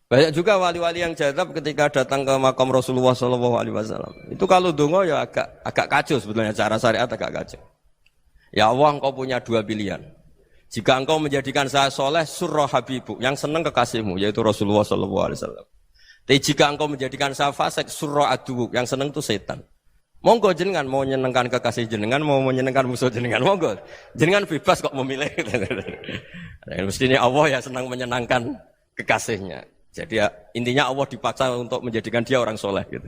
Banyak juga wali-wali yang jadab ketika datang ke makam Rasulullah SAW. Itu kalau dongo ya agak kacau sebetulnya, cara syariat agak kacau. Ya Allah, engkau punya dua pilihan. Jika engkau menjadikan saya soleh, surah habibu, yang senang kekasihmu, yaitu Rasulullah SAW. Tapi jika engkau menjadikan saya fasik, surah aduuk, yang senang itu setan. Monggo jenengan mau menyenangkan kekasih jenengan, mau menyenangkan musuh jenengan, monggo. Jenengan bebas kok memilih. Mestinya Allah ya senang menyenangkan kekasihnya. Jadi ya, intinya Allah dipaksa untuk menjadikan dia orang soleh gitu.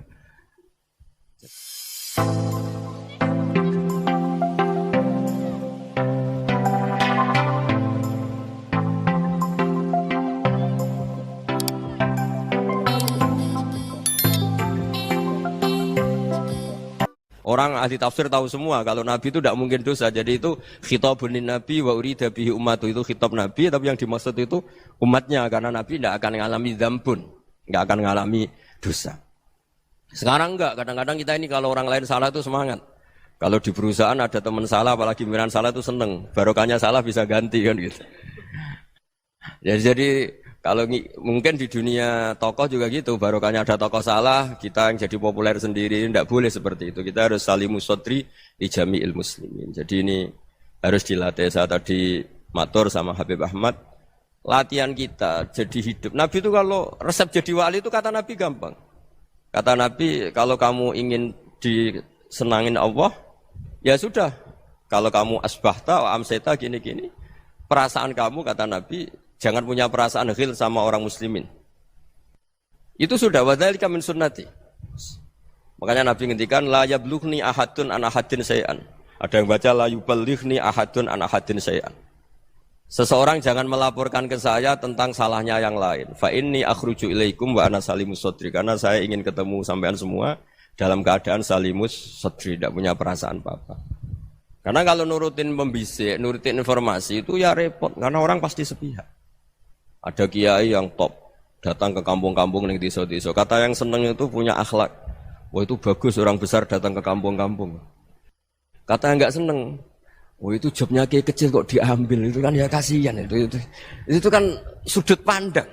Orang ahli tafsir tahu semua kalau Nabi itu tidak mungkin dosa. Jadi itu khitabun Nabi wa urida bihi ummatu, itu khitab Nabi, tapi yang dimaksud itu umatnya, karena Nabi tidak akan mengalami dzambun, tidak akan mengalami dosa. Sekarang enggak, kadang-kadang kita ini kalau orang lain salah itu semangat. Kalau di perusahaan ada teman salah, apalagi pimpinan salah itu seneng. Barokahnya salah bisa ganti kan gitu. Ya, jadi kalau mungkin di dunia tokoh juga gitu, barokahnya ada tokoh salah, kita yang jadi populer sendiri, tidak boleh seperti itu. Kita harus salimus sodri di jami'il muslimin. Jadi ini harus dilatih. Saya tadi matur sama Habib Ahmad, latihan kita jadi hidup. Nabi itu kalau resep jadi wali itu kata Nabi gampang. Kata Nabi, kalau kamu ingin disenangin Allah, ya sudah. Kalau kamu asbahta wa amseta gini-gini, perasaan kamu, kata Nabi, jangan punya perasaan ghil sama orang muslimin. Itu sudah wadzalika min sunnati. Makanya Nabi ngendikan la yablughni ahadun an ahadin syai'an. Ada yang baca la yuballighni ahadun an ahadin syai'an. Seseorang jangan melaporkan ke saya tentang salahnya yang lain. Fa inni akhruju ilaikum wa ana salimus sodri. Karena saya ingin ketemu sampean semua dalam keadaan salimus sodri, tidak punya perasaan apa-apa. Karena kalau nurutin pembisik, nurutin informasi itu ya repot, karena orang pasti sepihak. Ada kiai yang top, datang ke kampung-kampung yang desa-desa. Kata yang seneng itu punya akhlak. Wah itu bagus orang besar datang ke kampung-kampung. Kata yang nggak seneng, wah itu jobnya kiai kecil kok diambil, itu kan ya kasihan itu kan sudut pandang.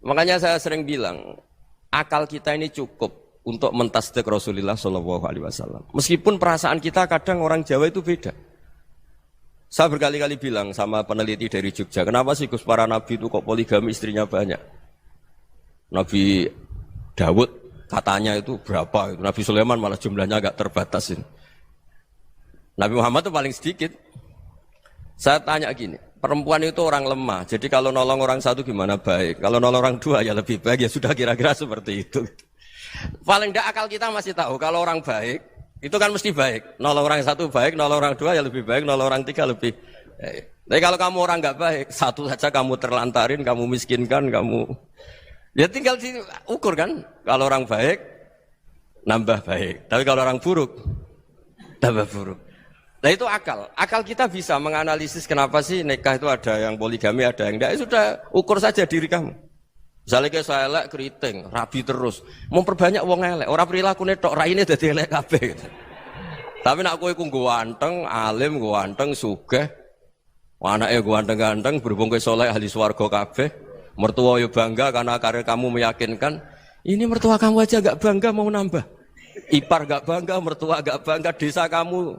Makanya saya sering bilang, akal kita ini cukup untuk mentasdik Rasulullah SAW. Meskipun perasaan kita kadang orang Jawa itu beda. Saya berkali-kali bilang sama peneliti dari Jogja, kenapa sih Gus para nabi itu kok poligami istrinya banyak? Nabi Dawud katanya itu berapa? Nabi Sulaiman malah jumlahnya agak terbatas. Nabi Muhammad itu paling sedikit. Saya tanya gini, perempuan itu orang lemah, jadi kalau nolong orang satu gimana baik? Kalau nolong orang dua ya lebih baik, ya sudah kira-kira seperti itu. Paling tidak akal kita masih tahu kalau orang baik itu kan mesti baik. Nolong orang satu baik, nolong orang dua ya lebih baik, nolong orang tiga lebih baik. Tapi kalau kamu orang nggak baik, satu saja kamu terlantarin, kamu miskinkan, kamu ya tinggal diukur kan. Kalau orang baik nambah baik, tapi kalau orang buruk tambah buruk. Nah itu akal. Akal kita bisa menganalisis kenapa sih nikah itu ada yang poligami, ada yang enggak. Sudah ukur saja diri kamu. Misalnya kayak saya elek keriting, rabi terus, memperbanyak wong elek, orang perilaku netok, raine dadi elek kabeh. Gitu. Tapi nak kowe ku ganteng, alim, ganteng, sugih, anake ganteng-ganteng, berhubung kowe saleh ahli swarga kabeh, mertua yo bangga karena karir kamu meyakinkan. Ini mertua kamu aja gak bangga mau nambah. Ipar gak bangga, mertua gak bangga, desa kamu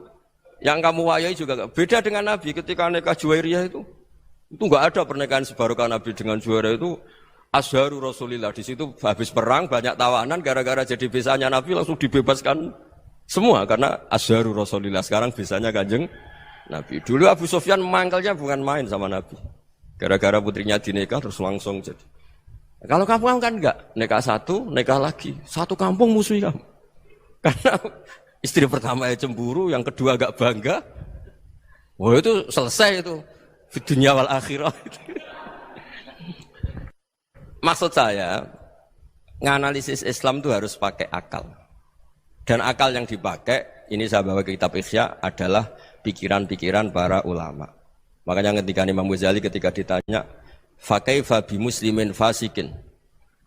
yang kamu wayai juga gak. Beda dengan Nabi ketika nikah Juwairiyah itu gak ada pernikahan sebarokah Nabi dengan Juwairiyah itu. Azharu Rasulillah, di situ habis perang banyak tawanan, gara-gara jadi besanya Nabi langsung dibebaskan semua karena Azharu Rasulillah. Sekarang besanya Kanjeng Nabi. Dulu Abu Sufyan mangkelnya bukan main sama Nabi, gara-gara putrinya dinikah terus langsung jadi. Kalau kamu kan enggak, nikah satu, nikah lagi, satu kampung musuh kamu. Karena istri pertama ya cemburu, yang kedua agak bangga. Wah itu selesai itu, di dunia wal akhirah. Maksud saya, nganalisis Islam itu harus pakai akal. Dan akal yang dipakai, ini saya bawa ke kitab Ihya, adalah pikiran-pikiran para ulama. Makanya ketika Imam Ghazali ketika ditanya, fakaifa bi muslimin fasikin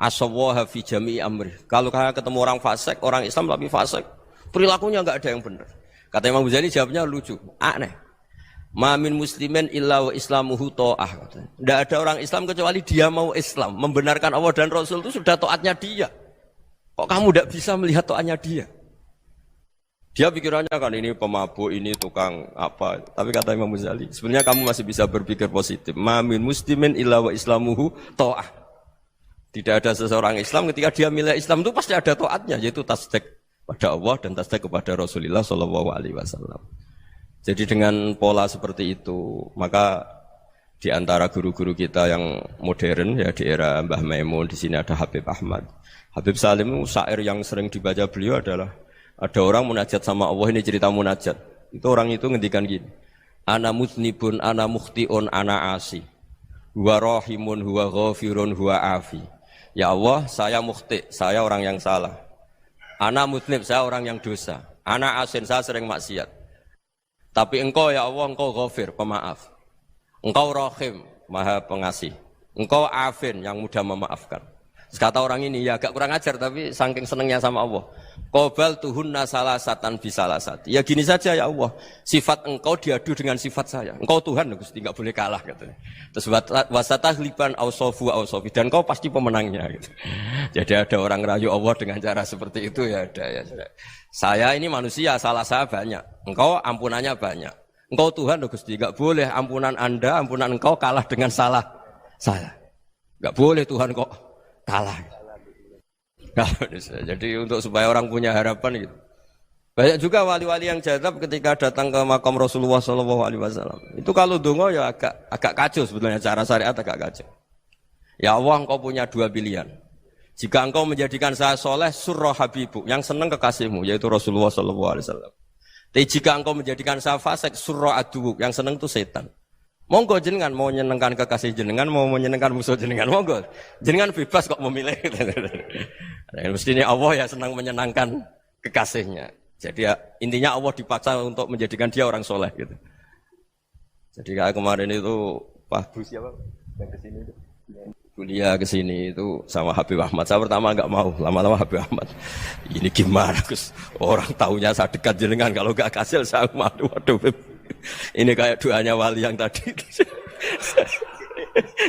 asawaha fi jami'i amri. Kalau kalian ketemu orang fasik, orang Islam tapi fasik, perilakunya enggak ada yang benar. Kata Imam Ghazali jawabnya lucu, aneh. Ma min muslimin illa wa islamuhu ta'ah. Tidak ada orang Islam kecuali dia mau Islam. Membenarkan Allah dan Rasul itu sudah taatnya dia. Kok kamu tidak bisa melihat taatnya dia? Dia pikirannya kan ini pemabuk, ini tukang apa. Tapi kata Imam Ghazali, sebenarnya kamu masih bisa berpikir positif. Ma min muslimin illa wa islamuhu ta'ah. Tidak ada seseorang Islam ketika dia milih Islam itu pasti ada taatnya, yaitu tasdik pada Allah dan tasdik kepada Rasulullah SAW. Jadi dengan pola seperti itu, maka di antara guru-guru kita yang modern ya di era Mbah Maimun, di sini ada Habib Ahmad. Habib Salim syair yang sering dibaca beliau adalah ada orang munajat sama Allah, ini cerita munajat. Itu orang itu ngendikan gini. Ana muznibun, ana mukhtiun, ana asi. Huwa rahimun, huwa ghafirun, huwa afi. Ya Allah, saya mukhti, saya orang yang salah. Ana muznib, saya orang yang dosa. Ana asin, saya sering maksiat. Tapi engkau ya Allah, engkau ghafir, pemaaf. Engkau rahim, maha pengasih. Engkau afin, yang mudah memaafkan. Kata orang ini, ya agak kurang ajar, tapi saking senengnya sama Allah. Qobal tuhunna salasatan bisalasat. Ya gini saja ya Allah, sifat engkau diadu dengan sifat saya. Engkau Tuhan, Gusti, enggak boleh kalah. Katanya. Terus wasatahliban ausofu ausofi. Dan engkau pasti pemenangnya. Gitu. Jadi ada orang rayu Allah dengan cara seperti itu ya ada ya. Saya ini manusia, salah saya banyak. Engkau ampunannya banyak. Engkau Tuhan, Gusti, enggak boleh ampunan Anda, ampunan engkau kalah dengan salah saya. Enggak boleh Tuhan kok kalah. Jadi untuk supaya orang punya harapan gitu. Banyak juga wali-wali yang jadab ketika datang ke makam Rasulullah SAW. Itu kalau dongo ya agak kacau sebetulnya, cara syariat agak kacau. Ya Allah, engkau punya dua pilihan. Jika engkau menjadikan saya soleh, surah habibu, yang senang kekasihmu, yaitu Rasulullah SAW. Tapi jika engkau menjadikan saya fasik, surah adubu, yang senang itu setan. Monggo jenengan mau menyenangkan kekasih jenengan, mau menyenangkan musuh jenengan, monggo. Jenengan bebas kok memilih. Mestinya Allah ya senang menyenangkan kekasihnya. Jadi ya, intinya Allah dipaksa untuk menjadikan dia orang soleh gitu. Jadi kayak kemarin itu Pak Bu siapa yang kesini itu, kuliah kesini itu sama Habib Ahmad. Saya pertama nggak mau, lama-lama Habib Ahmad. Ini gimana Gus? Orang tahunya saya dekat jenengan, kalau nggak kasil saya malu. Waduh. Ini kayak doanya wali yang tadi.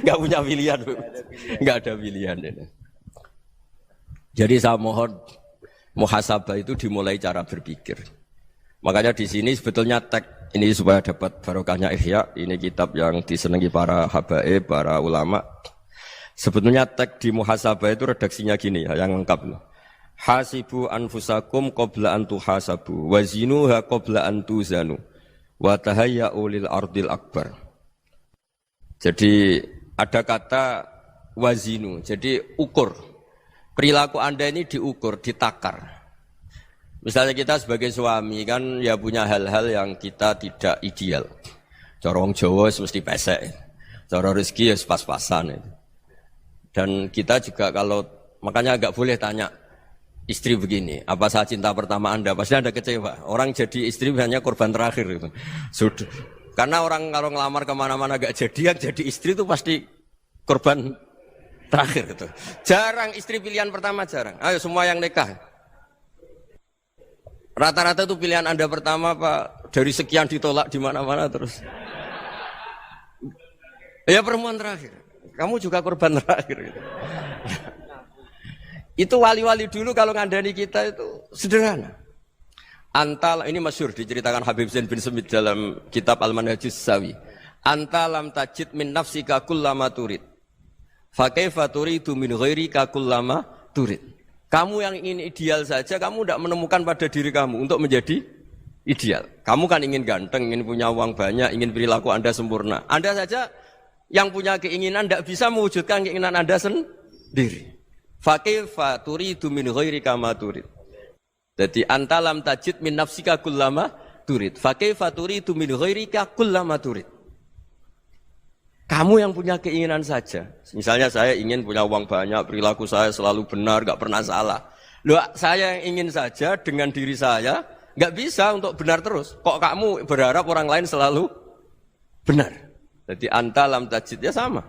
Nggak punya pilihan. Nggak ada pilihan. Jadi saya mohon muhasabah itu dimulai cara berpikir. Makanya di sini sebetulnya tag ini supaya dapat barokahnya Ihya. Ini kitab yang disenangi para habaib, para ulama. Sebetulnya tag di muhasabah itu redaksinya gini ya, yang lengkap. Hasibu anfusakum qabla an tuhasabu wa zinuha qabla an tuzanu. Wa tahayya'u lil ardil akbar. Jadi ada kata wazinu, jadi ukur. Perilaku Anda ini diukur, ditakar. Misalnya kita sebagai suami kan ya punya hal-hal yang kita tidak ideal. Cara wong Jawa mesti pesek. Cara rezeki ya pas-pasan. Dan kita juga kalau makanya enggak boleh tanya istri begini, apa saya cinta pertama Anda? Pasti Anda kecewa. Orang jadi istri hanya korban terakhir gitu. Sudah. Karena orang kalau ngelamar kemana-mana gak jadi, yang jadi istri itu pasti korban terakhir gitu. Jarang istri pilihan pertama, jarang. Ayo semua yang nikah. Rata-rata itu pilihan Anda pertama Pak, dari sekian ditolak di mana-mana terus. Ya perempuan terakhir. Kamu juga korban terakhir gitu. Itu wali-wali dulu kalau ngandani kita itu sederhana. Antal ini masyhur diceritakan Habib Zain bin Semit dalam kitab Al-Manhajus Sawi. Antalam tajid min nafsika kullama turid. Fa kaifa turidu min ghairika kullama turid. Kamu yang ingin ideal saja kamu tidak menemukan pada diri kamu untuk menjadi ideal. Kamu kan ingin ganteng, ingin punya uang banyak, ingin perilaku Anda sempurna. Anda saja yang punya keinginan tidak bisa mewujudkan keinginan Anda sendiri. Fakaifa turidu min ghairika ma turid. Jadi antalam tajid min nafsika kullama turid. Fakaifa turidu min ghairika kullama turid. Kamu yang punya keinginan saja. Misalnya saya ingin punya uang banyak, perilaku saya selalu benar, enggak pernah salah. Loh, saya yang ingin saja dengan diri saya enggak bisa untuk benar terus. Kok kamu berharap orang lain selalu benar? Jadi antalam tajid ya sama.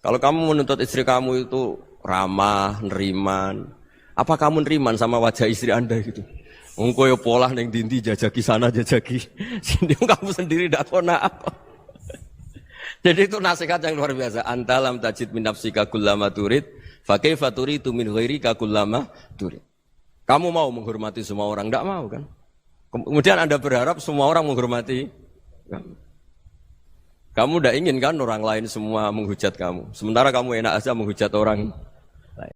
Kalau kamu menuntut istri kamu itu ramah, neriman. Apa kamu neriman sama wajah istri Anda gitu? Engko yo polah ning dindi jajaki sana jajaki sini kamu sendiri ndak kona apa. Jadi itu nasihat yang luar biasa. Antalam tajid min nafsika kullama turid fa kaifa turidu min ghairika kullama turid. Kamu mau menghormati semua orang, ndak mau kan? Kemudian Anda berharap semua orang menghormati kamu. Kamu tidak ingin kan orang lain semua menghujat kamu. Sementara kamu enak aja menghujat orang